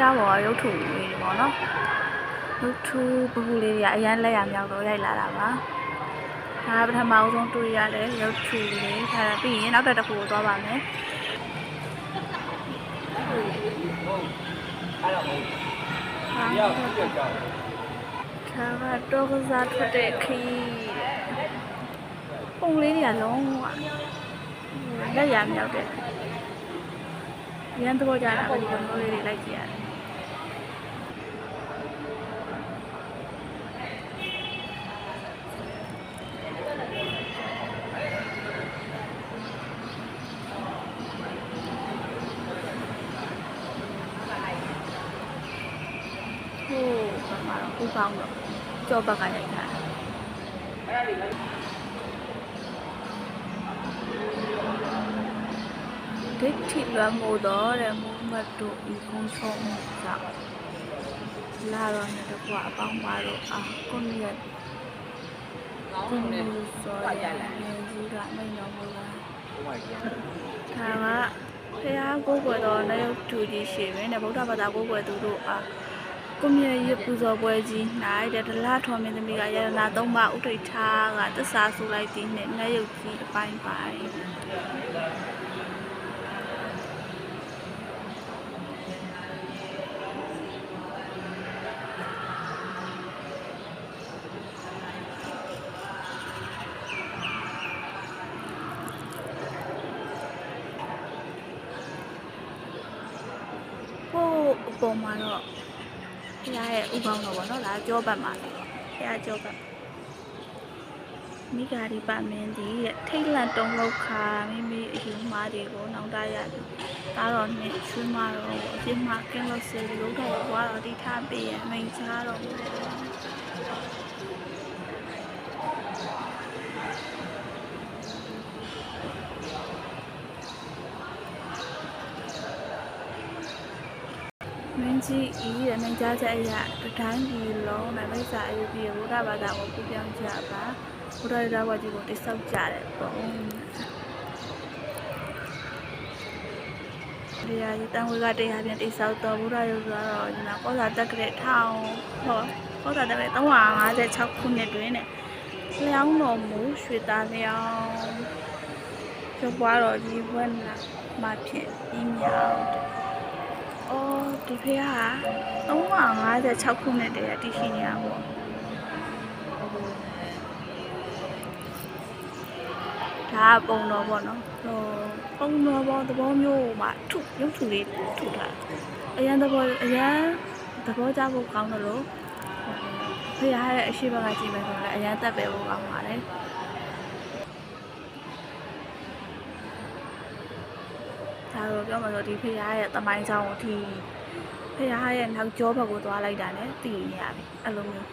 ရားပေါ်ရုပ်ထုလေးတွေပေါ့နော်ရုပ်ထုပပူလေးတွေကအရန်လက်ရမြောက်တော့ရိုက်လာတာပါဒါပထမအဆုံးတွေ့ရတဲ့ရုပ်ထုလေးဒါပြီးရင်နောက်တစ်ခုကိုသွားပါမယ်ဒါကတော့ကစားထွက်တဲ့ခီးပုံလေးတွေကလုံးဝလက်ရမြောက်တဲ့ရန်တော့ကြတာပဲဒီလိုမျိုးလေးတွေလိုက်ကြည့်ရတယ်ဦးကောင်းတော့ကြောဘက်ကရိုက်ထားဒိဋ္ဌိလွမ်းမို့တော့တဲ့မုမတ်တို့ဤကုန်းဆုံးမှုကြောင့်လာတော့နဲ့တကွာအပေါင်းပါတော့ကုန်းရက်ကုန်းလို့ဆိုရရင်ကြီးကမိန်တော်မူလားဒါကဖះကိုကိုတော့နေတူကြီးရှိပဲနဲ့ဗုဒ္ဓဘာသာကိုကိုသူတို့ကိုမြရဲ့ရပူဇော်ပွဲကြီးနိုင်တဲ့ဒလထော်မင်းသမီးကယရနာ၃ပါးဥထိတ်ထားကသစ္စာဆိုလိုက်တဲ့နဲ့ငရုတ်ကြီးအပိုင်းပိုင်းအပေါ်မှာတော့ဖះရဲ့ဥကောင်းတော့ဗောနော်ဒါကြောပတ်မှာဖះကြောပတ်မိဂါရီပမင်းဒီရဲ့ထိတ်လန့်တုံးလောက်ခါမိမိအယူမားတွေကိုနောင်တရပြီဒါတော့နှစ်ချွေးမတော့အပြစ်မှာကင်းလို့စေလို့တော့ဘွားတော့ဒီထားပေးရမိန်ချားတော့မင်းကြီးဤရဲ့မင်းကြားချက်အရာတတိုင်းပြည်လုံးနဲ့မိစ္ဆာအယူပြီးဘုရားဘာသာကိုပြပြောင်းကြပါဘုရားတရားဝါကြီးကိုတိဆောက်ကြတယ်ပေါ့တရားကြီးတန်ဝေကတရားပြန်တိဆောက်တော့ဘုရားရုပ်ဆိုတော့ဒီမှာကောသာတက်ကတဲ့ကောသာတက်ကတဲ့356ခုနှစ်တွင်နဲ့လျောင်းတော်မူရွှေသားလျောင်းကျပွားတော်ကြီးဘွဲ့နာမှဖြစ်ပြီးမြောက်ဒီဖေးက356ခုနှစ်တည်းတည်ရှိနေတာပေါ့ဒါကပုံတော်ပေါ့နော်ပုံတော်ပေါ့သဘောမျိုးမှာရုပ်ထုလေးထုထားအရန်သဘောကြဖို့ကောင်းတယ်လို့ဖေးရတဲ့အရှိဘက်ကကြည့်မယ်ဆိုတော့အရန်တက်ပဲဖို့ကောင်းပါတယ်ဒါတော့ပြောမှဆိုဒီဖေးရရဲ့တမိုင်းချောင်းကိုဒီဖះရဲ့နောက်ကျောဘက်ကိုသွားလိုက်တာနဲ့တည်နေရပြီအဲ့လိုမျိုး